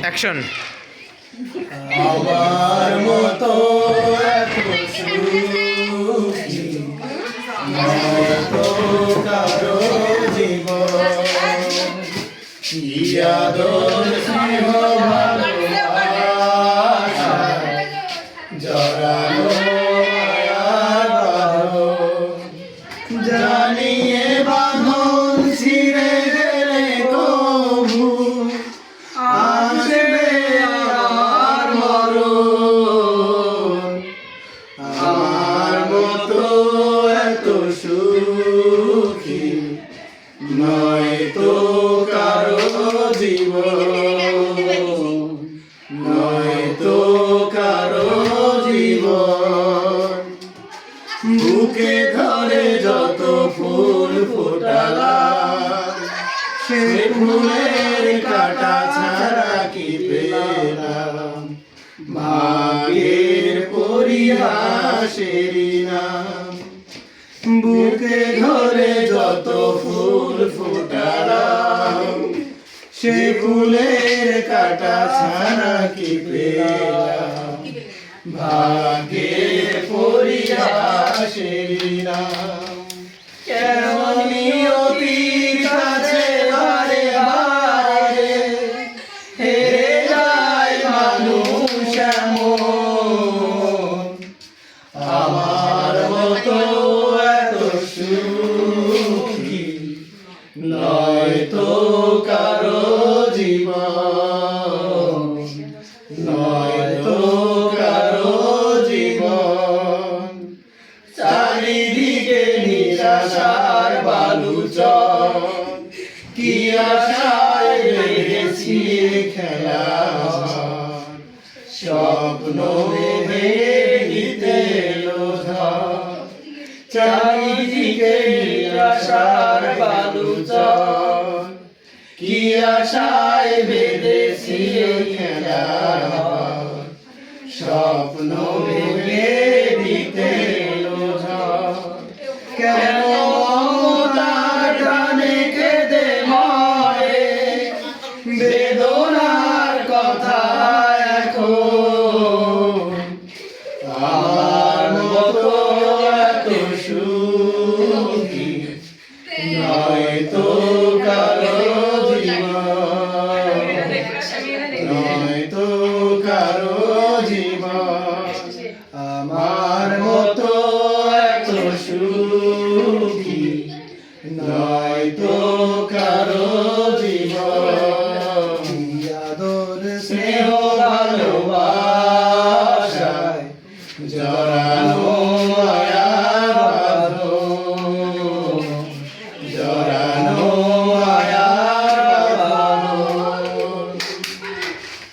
Action. আমার মতো এত সুখী নয়তো কারো জীবন, কি আদর স্নেহ ভালোবাসা জড়ানো মায়ার বাঁধন, জানিয়ে বাঁধন ছিঁড়ে গেলে কবু আসবে আর মরণ। আমার মতো এত সুখী নয়তো কারো জীবন, নয়তো কারো জীবন। বুকে ধরে যত ফুল ফোটালাম, সে ফুলের কাটা ছাড়া কি পেলাম, ভাগ্যের পরিহাসেরই নাম। বুকে ধরে যত ফুল ফোটালাম, সে ফুলের কাটা ছাড়া কি পেলাম, ভাগ্যের পরিহাসেরই নাম। কেমন নিয়তির কাছে বারে বারে হেরে যায় মানুষ এমন, আমার মতো এত সুখী নয়তো কারো জীবন, নয়তো কারো জীবন। চারিদিকে নিরাশার বালুচর, কি আশায় বেড়েছি খেলা, স্বপ্ন ভেঙে দিতে এলো ঝড়। চারিদিকে নিরাশার বালুচর, কি আশায় বেঁধেছি খেলা, স্বপ্ন ভেঙে দিতে এলো ঝড়। কেন মমতার টানে কেঁদে মরে বেদনার কথা এখন, আমার মতো এত সুখী নয়তো কারো জীবন, নয়তো কারো জীবন। আমার মতো এত সুখী নয়তো কারো জীবন, আদর স্নেহ